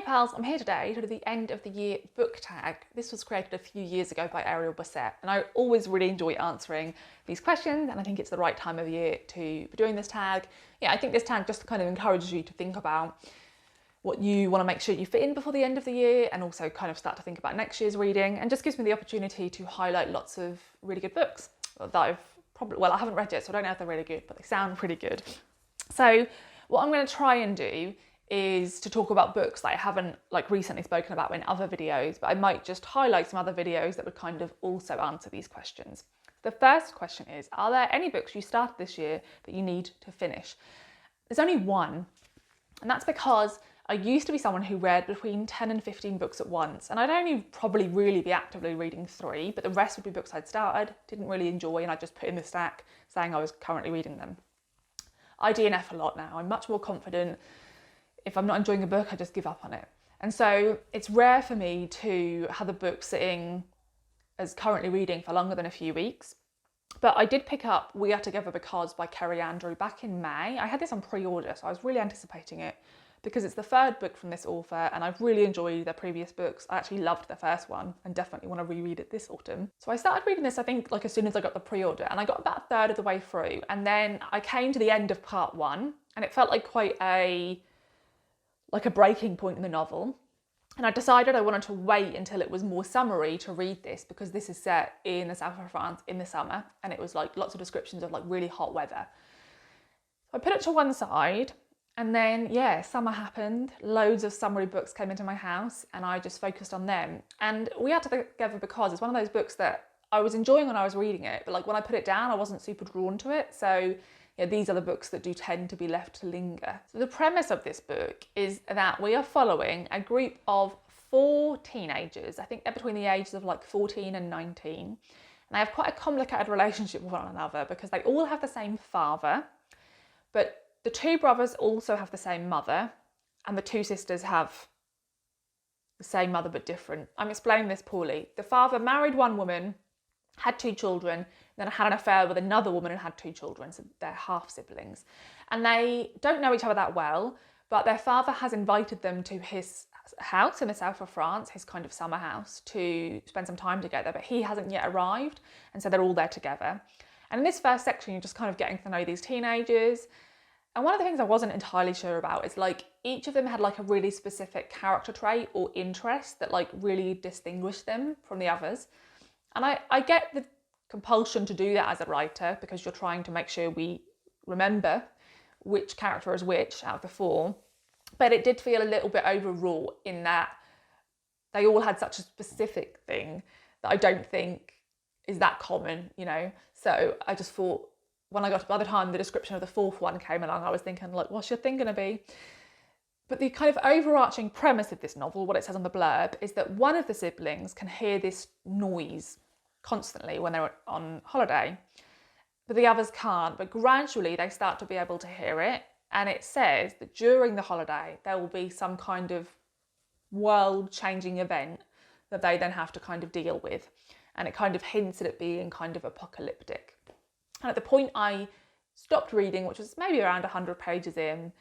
pals, I'm here today to do the end of the year book tag. This was created a few years ago by Ariel Bassett, and I always really enjoy answering these questions, and I think it's the right time of year to be doing this tag. Yeah, I think this tag just kind of encourages you to think about what you want to make sure you fit in before the end of the year, and also kind of start to think about next year's reading, and just gives me the opportunity to highlight lots of really good books that I've probably, well, I haven't read yet, so I don't know if they're really good, but they sound pretty good. So what I'm going to try and do is to talk about books that I haven't recently spoken about in other videos, but I might just highlight some other videos that would kind of also answer these questions. The first question is, are there any books you started this year that you need to finish? There's only one, and that's because I used to be someone who read between 10 and 15 books at once, and I'd only probably really be actively reading 3, but the rest would be books I'd started, didn't really enjoy, and I just put in the stack saying I was currently reading them. I DNF a lot now. I'm much more confident. If I'm not enjoying a book, I just give up on it. And so it's rare for me to have a book sitting as currently reading for longer than a few weeks. But I did pick up We Are Together Because by Kerry Andrew back in May. I had this on pre-order, so I was really anticipating it because it's the third book from this author, and I've really enjoyed their previous books. I actually loved the first one and definitely want to reread it this autumn. So I started reading this, I think, as soon as I got the pre-order, and I got about a third of the way through, and then I came to the end of part 1, and it felt like quite a breaking point in the novel. And I decided I wanted to wait until it was more summery to read this, because this is set in the south of France in the summer, and it was lots of descriptions of really hot weather. So I put it to one side, and then summer happened. Loads of summery books came into my house, and I just focused on them. And We Are Together Because it's one of those books that I was enjoying when I was reading it, but when I put it down, I wasn't super drawn to it. So these are the books that do tend to be left to linger. So the premise of this book is that we are following a group of 4 teenagers. I think they're between the ages of 14 and 19. And they have quite a complicated relationship with one another because they all have the same father, but the 2 brothers also have the same mother, and the 2 sisters have the same mother but different. I'm explaining this poorly. The father married one woman, had 2 children, then had an affair with another woman and had 2 children, so they're half siblings. And they don't know each other that well, but their father has invited them to his house in the south of France, his kind of summer house, to spend some time together, but he hasn't yet arrived, and so they're all there together. And in this first section, you're just kind of getting to know these teenagers. And one of the things I wasn't entirely sure about is each of them had a really specific character trait or interest that really distinguished them from the others. And I get the compulsion to do that as a writer, because you're trying to make sure we remember which character is which out of the 4. But it did feel a little bit overwrought in that they all had such a specific thing that I don't think is that common, So I just thought, by the time the description of the 4th one came along, I was thinking, what's your thing going to be? But the kind of overarching premise of this novel, what it says on the blurb, is that one of the siblings can hear this noise constantly when they're on holiday, but the others can't. But gradually they start to be able to hear it, and it says that during the holiday there will be some kind of world-changing event that they then have to kind of deal with, and it kind of hints at it being kind of apocalyptic. And at the point I stopped reading, which was maybe around 100 pages in,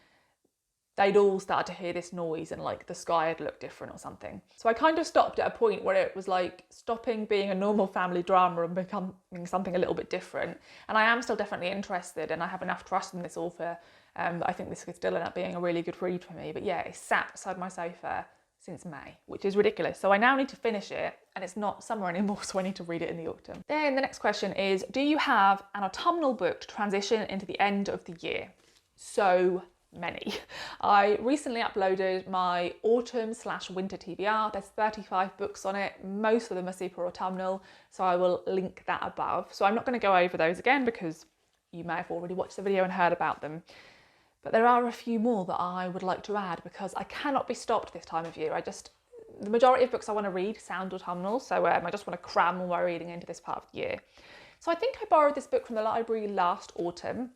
they'd all started to hear this noise, and the sky had looked different or something. So I kind of stopped at a point where it was stopping being a normal family drama and becoming something a little bit different. And I am still definitely interested, and I have enough trust in this author that I think this could still end up being a really good read for me. But it's sat beside my sofa since May, which is ridiculous. So I now need to finish it, and it's not summer anymore, so I need to read it in the autumn. Then the next question is, do you have an autumnal book to transition into the end of the year? So many. I recently uploaded my autumn/winter TBR. There's 35 books on it. Most of them are super autumnal, so I will link that above. So I'm not going to go over those again because you may have already watched the video and heard about them. But there are a few more that I would like to add because I cannot be stopped this time of year. The majority of books I want to read sound autumnal, so I just want to cram all my reading into this part of the year. So I think I borrowed this book from the library last autumn,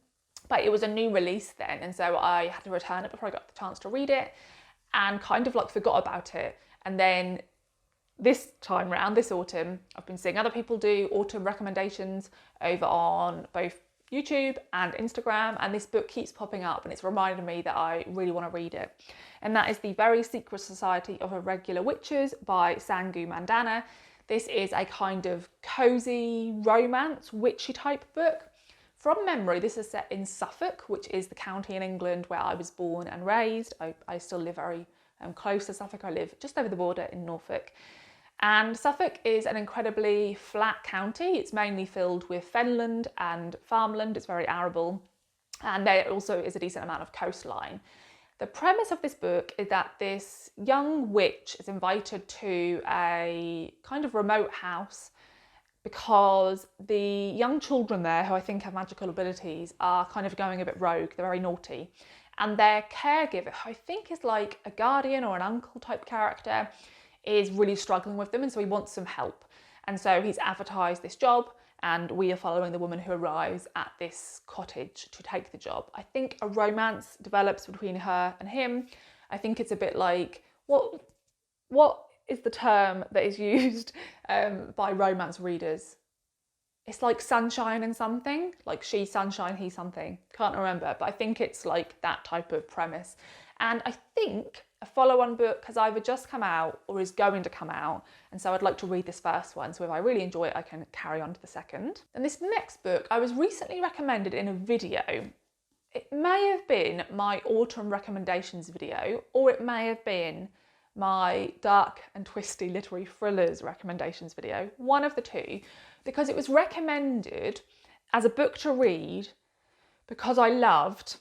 but it was a new release then, and so I had to return it before I got the chance to read it, and kind of forgot about it. And then this time round, this autumn, I've been seeing other people do autumn recommendations over on both YouTube and Instagram, and this book keeps popping up and it's reminded me that I really want to read it. And that is The Very Secret Society of Irregular Witches by Sangu Mandana. This is a kind of cozy romance, witchy type book. From memory, this is set in Suffolk, which is the county in England where I was born and raised. I still live very close to Suffolk. I live just over the border in Norfolk. And Suffolk is an incredibly flat county. It's mainly filled with fenland and farmland. It's very arable. And there also is a decent amount of coastline. The premise of this book is that this young witch is invited to a kind of remote house because the young children there, who I think have magical abilities, are kind of going a bit rogue. They're very naughty. And their caregiver, who I think is like a guardian or an uncle type character, is really struggling with them, and so he wants some help. And so he's advertised this job, and we are following the woman who arrives at this cottage to take the job. I think a romance develops between her and him. I think it's a bit like, what is the term that is used by romance readers? It's like sunshine and something, like she's sunshine, he's something. Can't remember, but I think it's like that type of premise. And I think a follow-on book has either just come out or is going to come out. And so I'd like to read this first one. So if I really enjoy it, I can carry on to the second. And this next book I was recently recommended in a video. It may have been my autumn recommendations video, or it may have been my dark and twisty literary thrillers recommendations video, one of the two, because it was recommended as a book to read because I loved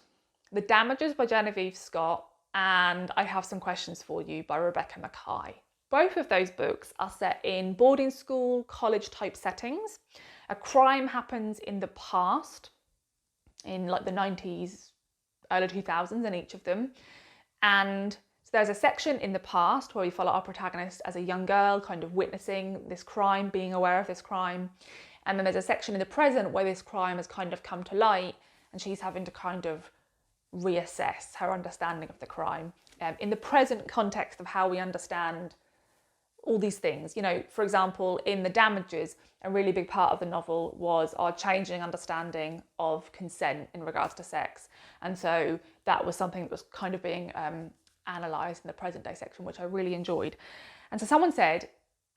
The Damages by Genevieve Scott and I Have Some Questions for You by Rebecca Mackay. Both of those books are set in boarding school, college type settings. A crime happens in the past, in like the 90s, early 2000s in each of them. And so there's a section in the past where we follow our protagonist as a young girl, kind of witnessing this crime, being aware of this crime. And then there's a section in the present where this crime has kind of come to light and she's having to kind of reassess her understanding of the crime in the present context of how we understand all these things. You know, for example, in The Damages, a really big part of the novel was our changing understanding of consent in regards to sex. And so that was something that was kind of being analysed in the present day section, which I really enjoyed. And so someone said,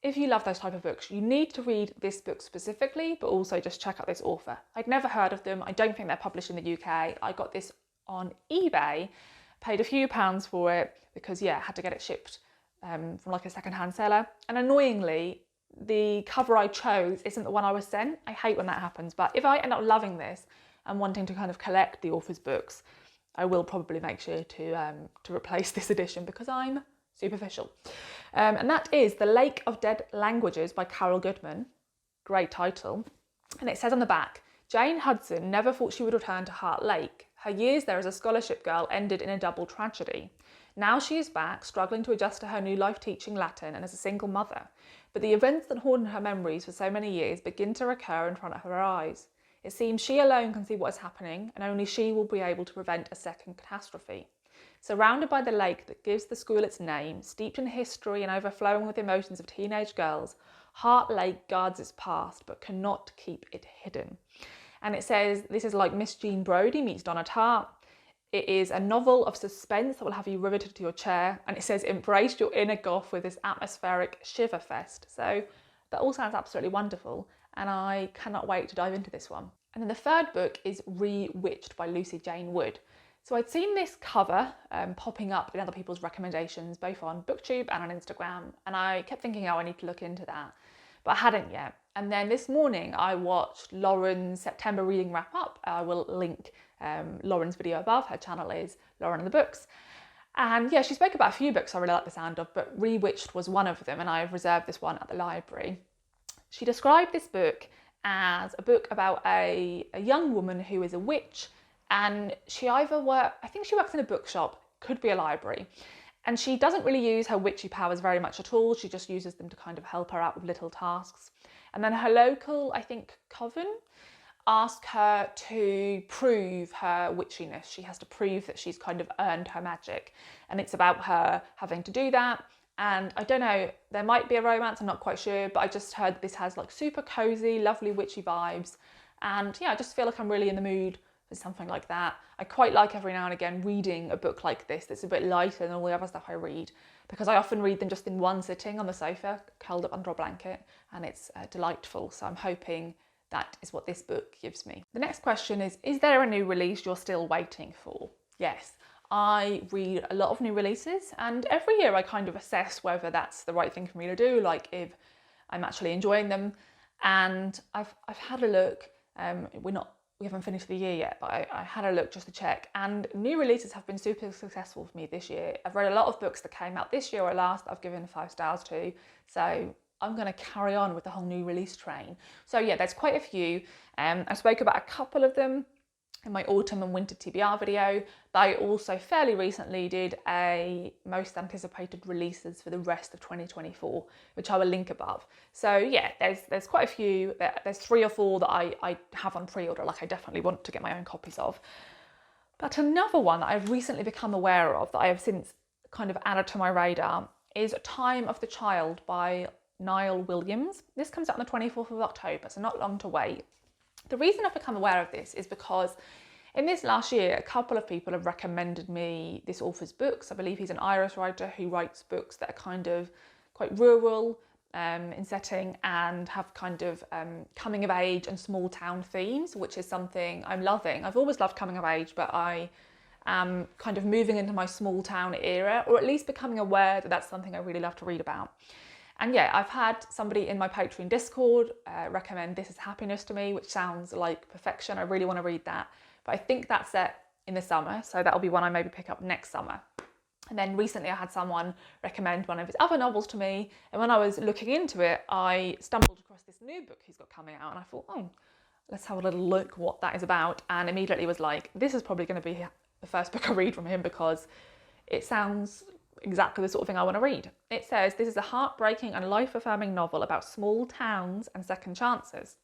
if you love those type of books, you need to read this book specifically, but also just check out this author. I'd never heard of them. I don't think they're published in the UK. I got this on eBay, paid a few pounds for it because I had to get it shipped from like a secondhand seller. And annoyingly, the cover I chose isn't the one I was sent. I hate when that happens, but if I end up loving this and wanting to kind of collect the author's books, I will probably make sure to replace this edition because I'm superficial. And that is The Lake of Dead Languages by Carol Goodman. Great title. And it says on the back, Jane Hudson never thought she would return to Heart Lake. Her years there as a scholarship girl ended in a double tragedy. Now she is back, struggling to adjust to her new life teaching Latin and as a single mother. But the events that haunted her memories for so many years begin to recur in front of her eyes. It seems she alone can see what is happening, and only she will be able to prevent a second catastrophe. Surrounded by the lake that gives the school its name, steeped in history and overflowing with emotions of teenage girls, Heart Lake guards its past but cannot keep it hidden. And it says this is like Miss Jean Brodie meets Donna Tartt. It is a novel of suspense that will have you riveted to your chair. And it says embrace your inner goth with this atmospheric shiver fest. So that all sounds absolutely wonderful. And I cannot wait to dive into this one. And then the third book is Re-Witched by Lucy Jane Wood. So I'd seen this cover popping up in other people's recommendations, both on BookTube and on Instagram. And I kept thinking, oh, I need to look into that. But I hadn't yet. And then this morning I watched Lauren's September reading wrap up. I will link Lauren's video above. Her channel is Lauren and the Books. And yeah, she spoke about a few books I really like the sound of, but Re-Witched was one of them, and I've reserved this one at the library. She described this book as a book about a young woman who is a witch, and I think she works in a bookshop, could be a library. And she doesn't really use her witchy powers very much at all. She just uses them to kind of help her out with little tasks. And then her local, I think, coven, ask her to prove her witchiness. She has to prove that she's kind of earned her magic. And it's about her having to do that. And I don't know, there might be a romance, I'm not quite sure, but I just heard this has like super cozy, lovely witchy vibes. And yeah, I just feel like I'm really in the mood for something like that. I quite like every now and again reading a book like this that's a bit lighter than all the other stuff I read, because I often read them just in one sitting on the sofa, curled up under a blanket, and it's delightful. So I'm hoping that is what this book gives me. The next question is there a new release you're still waiting for? Yes, I read a lot of new releases, and every year I kind of assess whether that's the right thing for me to do, like if I'm actually enjoying them. And I've had a look. We haven't finished the year yet, but I had a look just to check, and new releases have been super successful for me this year. I've read a lot of books that came out this year or last that I've given 5 stars to, so I'm going to carry on with the whole new release train. So yeah, there's quite a few. I spoke about a couple of them in my autumn and winter TBR video, but I also fairly recently did a most anticipated releases for the rest of 2024, which I will link above. So yeah, there's quite a few. There's 3 or 4 that I have on pre-order, like I definitely want to get my own copies of. But another one that I've recently become aware of that I have since kind of added to my radar is Time of the Child by Niall Williams. This comes out on the 24th of October, so not long to wait. The reason I've become aware of this is because in this last year, a couple of people have recommended me this author's books. I believe he's an Irish writer who writes books that are kind of quite rural in setting and have kind of coming of age and small town themes, which is something I'm loving. I've always loved coming of age, but I am kind of moving into my small town era, or at least becoming aware that that's something I really love to read about. And yeah, I've had somebody in my Patreon Discord recommend This Is Happiness to me, which sounds like perfection. I really want to read that. But I think that's set in the summer, so that'll be one I maybe pick up next summer. And then recently I had someone recommend one of his other novels to me, and when I was looking into it, I stumbled across this new book he's got coming out, and I thought, oh, let's have a little look what that is about, and immediately was like, this is probably going to be the first book I read from him because it sounds exactly the sort of thing I want to read. It says, this is a heartbreaking and life-affirming novel about small towns and second chances.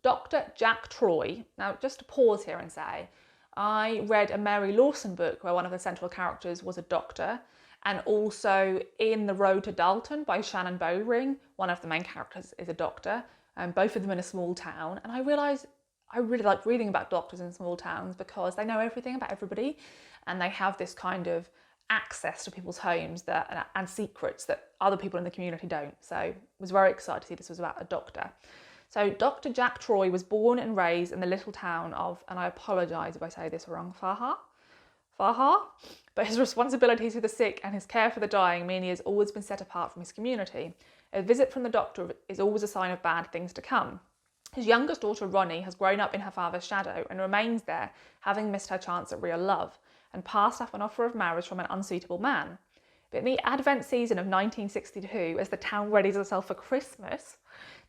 Dr. Jack Troy, now just to pause here and say, I read a Mary Lawson book where one of the central characters was a doctor, and also in The Road to Dalton by Shannon Bowring, one of the main characters is a doctor, and both of them in a small town. And I realised I really like reading about doctors in small towns because they know everything about everybody, and they have this kind of access to people's homes and secrets that other people in the community don't. So I was very excited to see this was about a doctor. So Dr. Jack Troy was born and raised in the little town of, and I apologise if I say this wrong, Faha, but his responsibilities for the sick and his care for the dying mean he has always been set apart from his community. A visit from the doctor is always a sign of bad things to come. His youngest daughter, Ronnie, has grown up in her father's shadow and remains there, having missed her chance at real love, and passed up an offer of marriage from an unsuitable man. But in the Advent season of 1962, as the town readies itself for Christmas,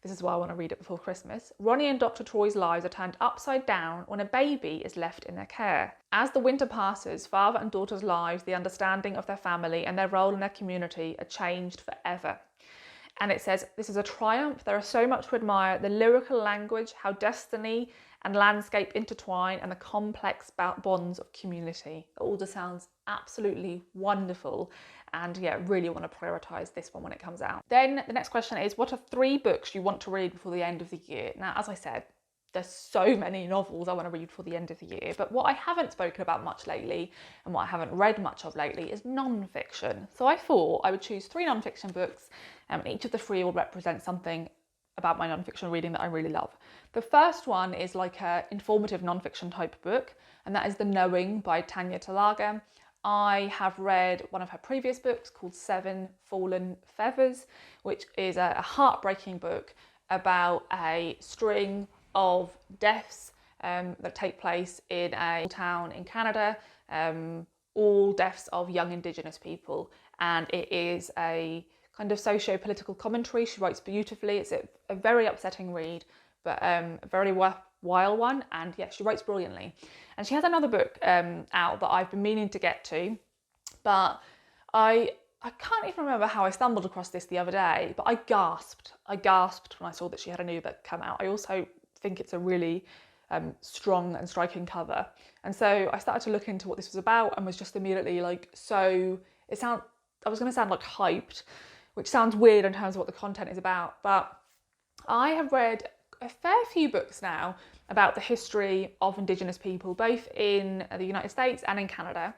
this is why I want to read it before Christmas, Ronnie and Dr. Troy's lives are turned upside down when a baby is left in their care. As the winter passes, father and daughter's lives, the understanding of their family and their role in their community are changed forever. And it says, this is a triumph. There is so much to admire. The lyrical language, how destiny and landscape intertwine, and the complex bonds of community. It all just sounds absolutely wonderful. And yeah, really want to prioritise this one when it comes out. Then the next question is, what are 3 books you want to read before the end of the year? Now, as I said, there's so many novels I want to read before the end of the year, but what I haven't spoken about much lately and what I haven't read much of lately is non-fiction. So I thought I would choose 3 non-fiction books, and each of the 3 will represent something about my non-fiction reading that I really love. The first one is like an informative non-fiction type book, and that is The Knowing by Tanya Talaga. I have read one of her previous books called 7 Fallen Feathers, which is a heartbreaking book about a string of deaths that take place in a town in Canada, all deaths of young Indigenous people. And it is a kind of socio-political commentary. She writes beautifully. It's a very upsetting read, but a very worthwhile one. And yeah, she writes brilliantly. And she has another book out that I've been meaning to get to, but I can't even remember how I stumbled across this the other day, but I gasped when I saw that she had a new book come out. I also think it's a really strong and striking cover. And so I started to look into what this was about and was just immediately like, I was going to sound like hyped, which sounds weird in terms of what the content is about, but I have read a fair few books now about the history of Indigenous people, both in the United States and in Canada.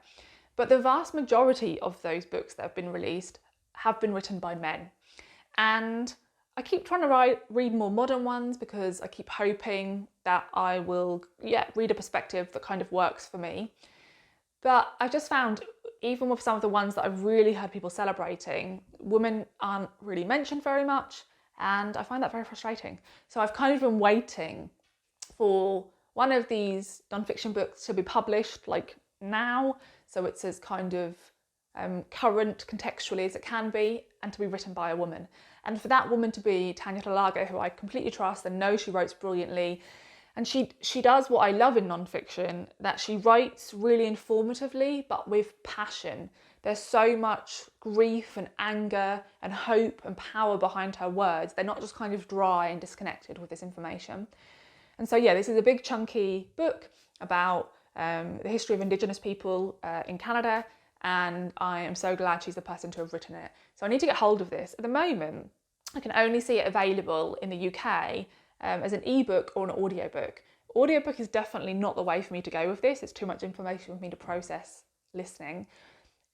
But the vast majority of those books that have been released have been written by men. And I keep trying to read more modern ones because I keep hoping that I will read a perspective that kind of works for me. But I just found, even with some of the ones that I've really heard people celebrating, women aren't really mentioned very much, and I find that very frustrating. So I've kind of been waiting for one of these non-fiction books to be published like now, so it's as kind of current contextually as it can be, and to be written by a woman. And for that woman to be Tanya Talago, who I completely trust and know she writes brilliantly. And she does what I love in non-fiction, that she writes really informatively, but with passion. There's so much grief and anger and hope and power behind her words. They're not just kind of dry and disconnected with this information. And so, this is a big chunky book about the history of Indigenous people in Canada, and I am so glad she's the person to have written it. So I need to get hold of this. At the moment, I can only see it available in the UK as an ebook or an audiobook. Audiobook is definitely not the way for me to go with this. It's too much information for me to process listening.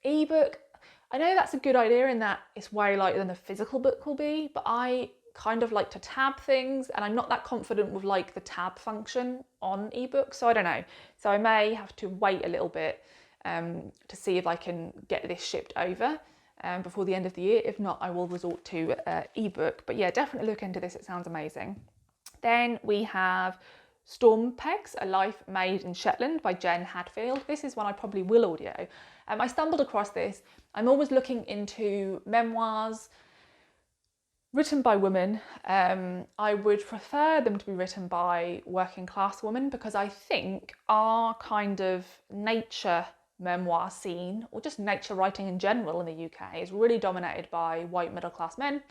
Ebook, I know that's a good idea in that it's way lighter than a physical book will be, but I kind of like to tab things, and I'm not that confident with like the tab function on ebook, so I don't know. So I may have to wait a little bit to see if I can get this shipped over before the end of the year. If not, I will resort to ebook. But definitely look into this. It sounds amazing. Then we have Storm Pegs, A Life Made in Shetland by Jen Hadfield. This is one I probably will audio. I stumbled across this. I'm always looking into memoirs written by women. I would prefer them to be written by working class women, because I think our kind of nature memoir scene, or just nature writing in general in the UK, is really dominated by white middle class men.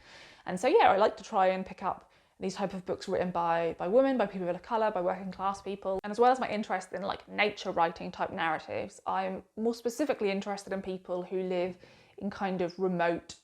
And so I like to try and pick up these type of books written by women, by people of colour, by working class people. And as well as my interest in like nature writing type narratives, I'm more specifically interested in people who live in kind of remote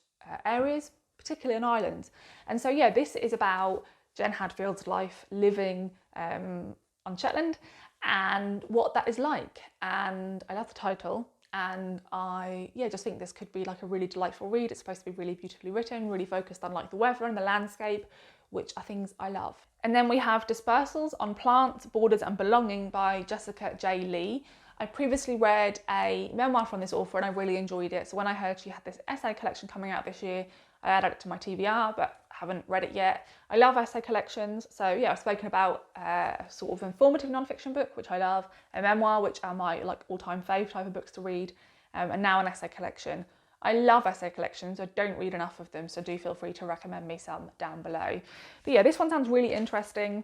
areas, particularly on islands. And so this is about Jen Hadfield's life living on Shetland and what that is like. And I love the title, and I just think this could be like a really delightful read. It's supposed to be really beautifully written, really focused on like the weather and the landscape, which are things I love. And then we have Dispersals on Plants, Borders and Belonging by Jessica J. Lee. I previously read a memoir from this author and I really enjoyed it. So when I heard she had this essay collection coming out this year, I added it to my TBR, but haven't read it yet. I love essay collections. So I've spoken about a sort of informative non-fiction book, which I love, a memoir, which are my like all-time fave type of books to read, and now an essay collection. I love essay collections. I don't read enough of them, so do feel free to recommend me some down below. But this one sounds really interesting.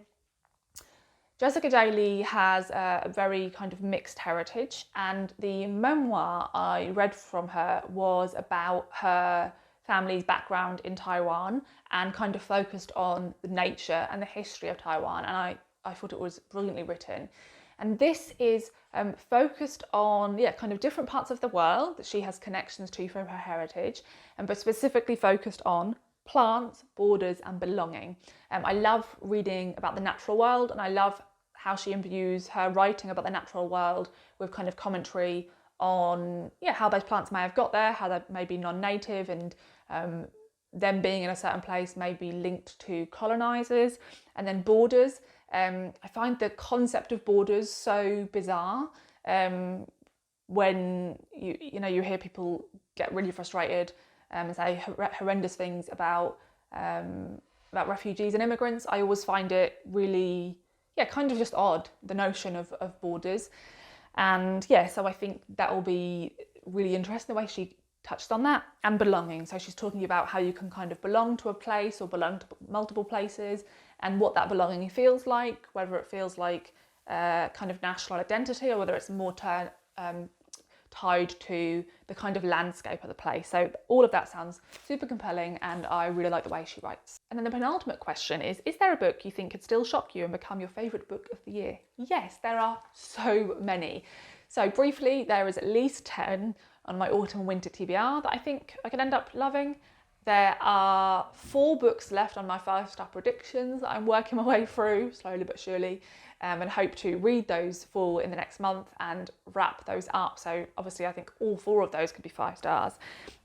Jessica J. Lee has a very kind of mixed heritage, and the memoir I read from her was about her family's background in Taiwan and kind of focused on the nature and the history of Taiwan, and I thought it was brilliantly written. And this is focused on kind of different parts of the world that she has connections to from her heritage, but specifically focused on plants, borders and belonging. I love reading about the natural world, and I love how she imbues her writing about the natural world with kind of commentary on how those plants may have got there, how they may be non-native, and them being in a certain place may be linked to colonisers. And then borders, I find the concept of borders so bizarre. When you hear people get really frustrated and say horrendous things about refugees and immigrants, I always find it really kind of just odd, the notion of borders. And so I think that will be really interesting, the way she touched on that. And belonging, so she's talking about how you can kind of belong to a place or belong to multiple places, and what that belonging feels like, whether it feels like kind of national identity or whether it's more tied to the kind of landscape of the place. So all of that sounds super compelling, and I really like the way she writes. And then the penultimate question is there a book you think could still shock you and become your favourite book of the year? Yes, there are so many. So briefly, there is at least 10 on my autumn and winter TBR that I think I could end up loving. There are 4 books left on my 5-star predictions that I'm working my way through, slowly but surely, and hope to read those 4 in the next month and wrap those up. So obviously I think all 4 of those could be 5 stars.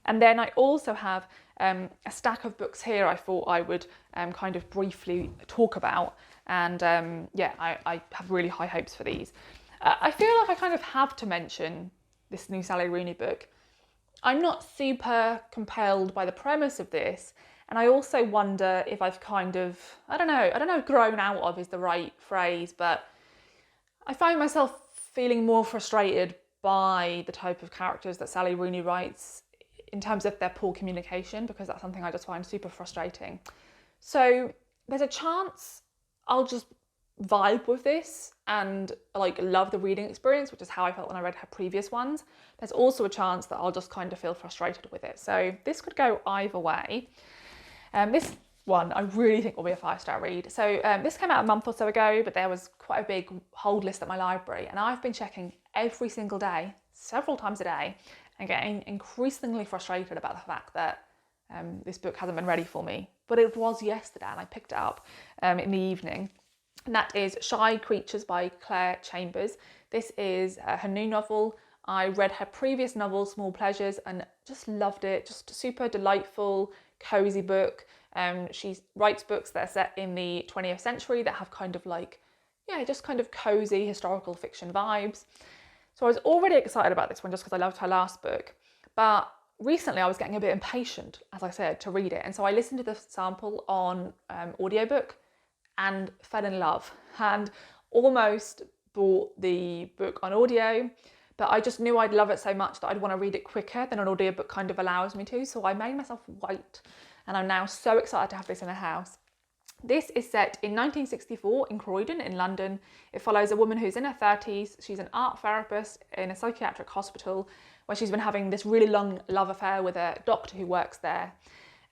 And then I also have a stack of books here I thought I would kind of briefly talk about. And I have really high hopes for these. I feel like I kind of have to mention this new Sally Rooney book. I'm not super compelled by the premise of this, and I also wonder if I've kind of, I don't know if grown out of is the right phrase, but I find myself feeling more frustrated by the type of characters that Sally Rooney writes in terms of their poor communication, because that's something I just find super frustrating. So there's a chance I'll just vibe with this and like love the reading experience, which is how I felt when I read her previous ones. There's also a chance that I'll just kind of feel frustrated with it. So this could go either way. This one I really think will be a 5-star read. So this came out a month or so ago, but there was quite a big hold list at my library, and I've been checking every single day, several times a day, and getting increasingly frustrated about the fact that this book hasn't been ready for me. But it was yesterday, and I picked it up in the evening. And that is Shy Creatures by Claire Chambers. This is her new novel. I read her previous novel, Small Pleasures, and just loved it. Just a super delightful, cozy book. She writes books that are set in the 20th century that have kind of like, just kind of cozy historical fiction vibes. So I was already excited about this one just because I loved her last book. But recently I was getting a bit impatient, as I said, to read it. And so I listened to the sample on audiobook and fell in love, and almost bought the book on audio, but I just knew I'd love it so much that I'd want to read it quicker than an audiobook kind of allows me to. So I made myself wait, and I'm now so excited to have this in the house. This is set in 1964 in Croydon in London. It follows a woman who's in her 30s. She's an art therapist in a psychiatric hospital where she's been having this really long love affair with a doctor who works there.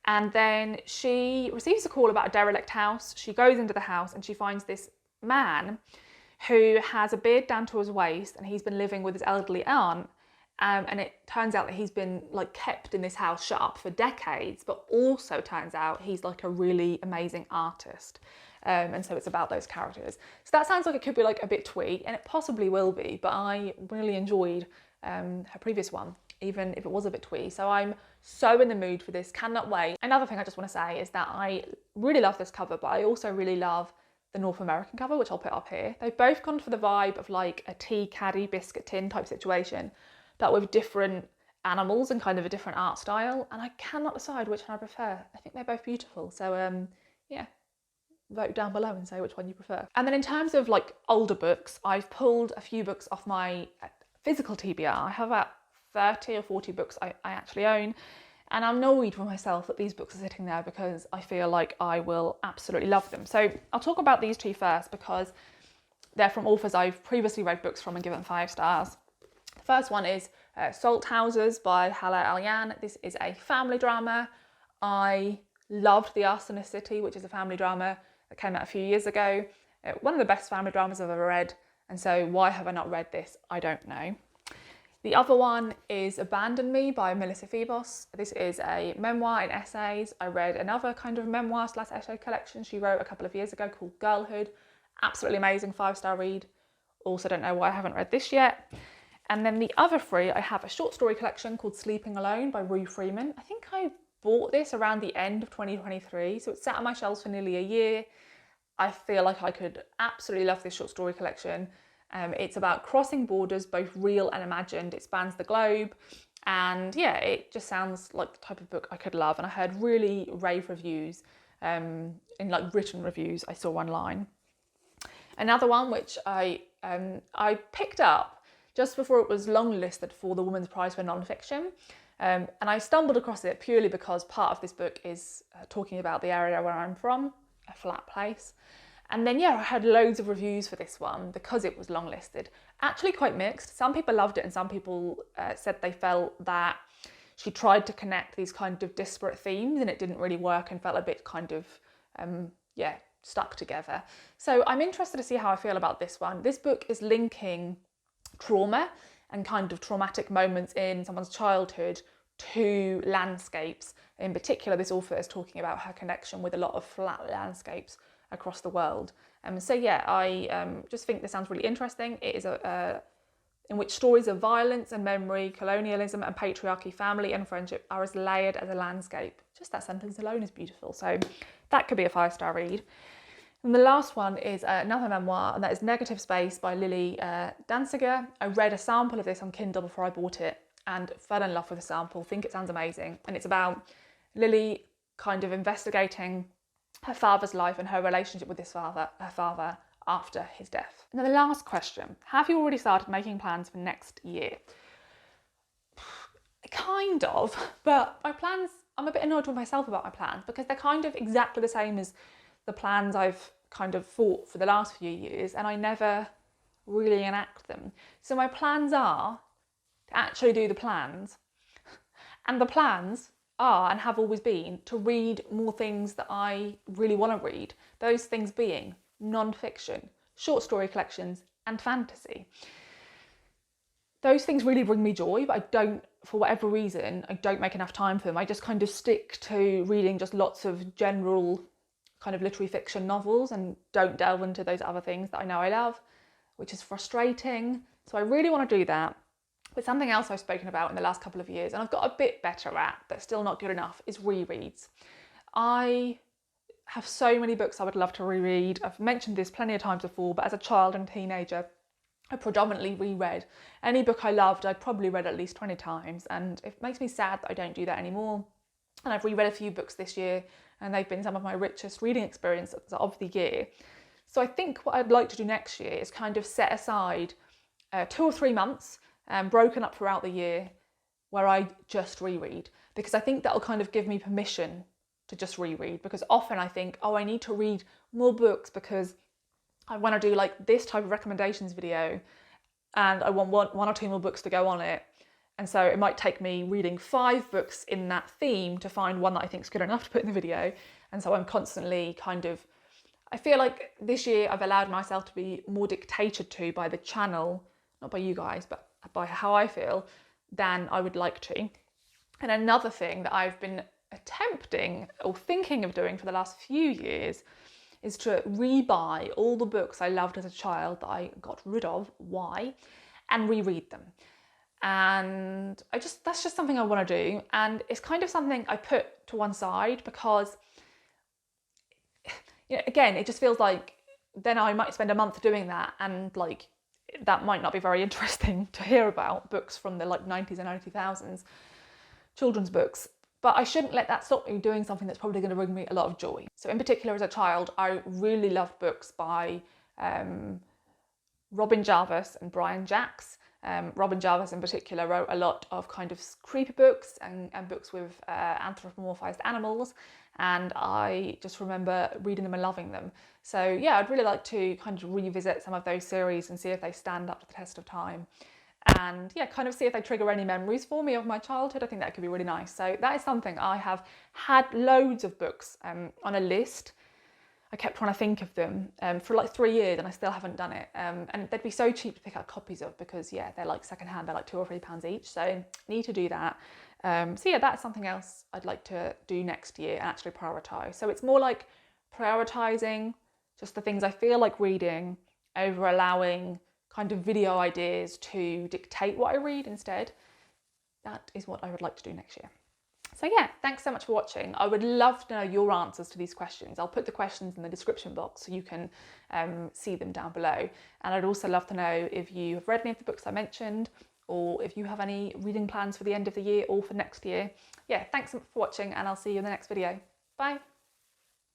And then she receives a call about a derelict house. She goes into the house and she finds this man who has a beard down to his waist, and he's been living with his elderly aunt. And it turns out that he's been like kept in this house shut up for decades, but also turns out he's like a really amazing artist. And so it's about those characters. So that sounds like it could be like a bit twee, and it possibly will be, but I really enjoyed her previous one, even if it was a bit twee. So I'm so in the mood for this, cannot wait. Another thing I just want to say is that I really love this cover, but I also really love the North American cover, which I'll put up here. They've both gone for the vibe of like a tea caddy biscuit tin type situation, but with different animals and kind of a different art style, and I cannot decide which one I prefer. I think they're both beautiful, so vote down below and say which one you prefer. And then in terms of like older books, I've pulled a few books off my physical TBR. I have about 30 or 40 books I actually own, and I'm annoyed with myself that these books are sitting there because I feel like I will absolutely love them. So I'll talk about these 2 first because they're from authors I've previously read books from and given 5 stars. The first one is Salt Houses by Hala Al-Yan. This is a family drama. I loved The Arsonist City, which is a family drama that came out a few years ago. One of the best family dramas I've ever read, and so why have I not read this? I don't know. The other one is Abandon Me by Melissa Phoebos. This is a memoir and essays. I read another kind of memoir / essay collection she wrote a couple of years ago called Girlhood. Absolutely amazing, 5-star read. Also don't know why I haven't read this yet. And then the other 3, I have a short story collection called Sleeping Alone by Rue Freeman. I think I bought this around the end of 2023, so it's sat on my shelves for nearly a year. I feel like I could absolutely love this short story collection. It's about crossing borders, both real and imagined. It spans the globe, and it just sounds like the type of book I could love. And I heard really rave reviews, in like written reviews I saw online. Another one which I picked up just before it was longlisted for the Women's Prize for Non-Fiction, and I stumbled across it purely because part of this book is talking about the area where I'm from, a flat place. And then I had loads of reviews for this one because it was longlisted. Actually quite mixed. Some people loved it and some people said they felt that she tried to connect these kind of disparate themes and it didn't really work and felt a bit kind of, stuck together. So I'm interested to see how I feel about this one. This book is linking trauma and kind of traumatic moments in someone's childhood to landscapes. In particular, this author is talking about her connection with a lot of flat landscapes across the world. So yeah, I just think this sounds really interesting. It is in which stories of violence and memory, colonialism and patriarchy, family and friendship are as layered as a landscape. Just that sentence alone is beautiful. So that could be a 5-star read. And the last one is another memoir, and that is Negative Space by Lily Danziger. I read a sample of this on Kindle before I bought it and fell in love with the sample. Think it sounds amazing. And it's about Lily kind of investigating her father's life and her relationship with her father after his death. And then the last question, have you already started making plans for next year? Kind of, but my plans, I'm a bit annoyed with myself about my plans because they're kind of exactly the same as the plans I've kind of thought for the last few years, and I never really enact them. So my plans are to actually do the plans, and the plans are and have always been to read more things that I really want to read, those things being non-fiction, short story collections and fantasy. Those things really bring me joy, but I don't, for whatever reason, I don't make enough time for them. I just kind of stick to reading just lots of general kind of literary fiction novels and don't delve into those other things that I know I love, which is frustrating. So I really want to do that. But something else I've spoken about in the last couple of years, and I've got a bit better at, but still not good enough, is rereads. I have so many books I would love to reread. I've mentioned this plenty of times before, but as a child and teenager, I predominantly reread. Any book I loved, I'd probably read at least 20 times, and it makes me sad that I don't do that anymore. And I've reread a few books this year, and they've been some of my richest reading experiences of the year. So I think what I'd like to do next year is kind of set aside 2 or 3 months, broken up throughout the year, where I just reread, because I think that'll kind of give me permission to just reread, because often I think, oh, I need to read more books because I want to do like this type of recommendations video and I want one or two more books to go on it. And so it might take me reading 5 books in that theme to find one that I think is good enough to put in the video. And so I'm constantly I feel like this year I've allowed myself to be more dictated to by the channel, not by you guys, but by how I feel, than I would like to. And another thing that I've been attempting or thinking of doing for the last few years is to rebuy all the books I loved as a child that I got rid of, and reread them. And that's just something I want to do. And it's kind of something I put to one side because, again, it just feels like then I might spend a month doing that, and like that might not be very interesting to hear about, books from the 90s and 2000s, children's books. But I shouldn't let that stop me doing something that's probably going to bring me a lot of joy. So in particular, as a child, I really loved books by Robin Jarvis and Brian Jacks. Robin Jarvis in particular wrote a lot of kind of creepy books and books with anthropomorphized animals, and I just remember reading them and loving them. So yeah, I'd really like to kind of revisit some of those series and see if they stand up to the test of time. And yeah, kind of see if they trigger any memories for me of my childhood. I think that could be really nice. So that is something. I have had loads of books on a list. I kept trying to think of them for like 3 years and I still haven't done it. And they'd be so cheap to pick up copies of because yeah, they're like secondhand, they're like £2 or £3 each. So need to do that. So yeah, that's something else I'd like to do next year and actually prioritise. So it's more like prioritising just the things I feel like reading over allowing kind of video ideas to dictate what I read instead. That is what I would like to do next year. So yeah, thanks so much for watching. I would love to know your answers to these questions. I'll put the questions in the description box so you can see them down below. And I'd also love to know if you have read any of the books I mentioned, or if you have any reading plans for the end of the year or for next year. Yeah, thanks so much for watching, and I'll see you in the next video. Bye.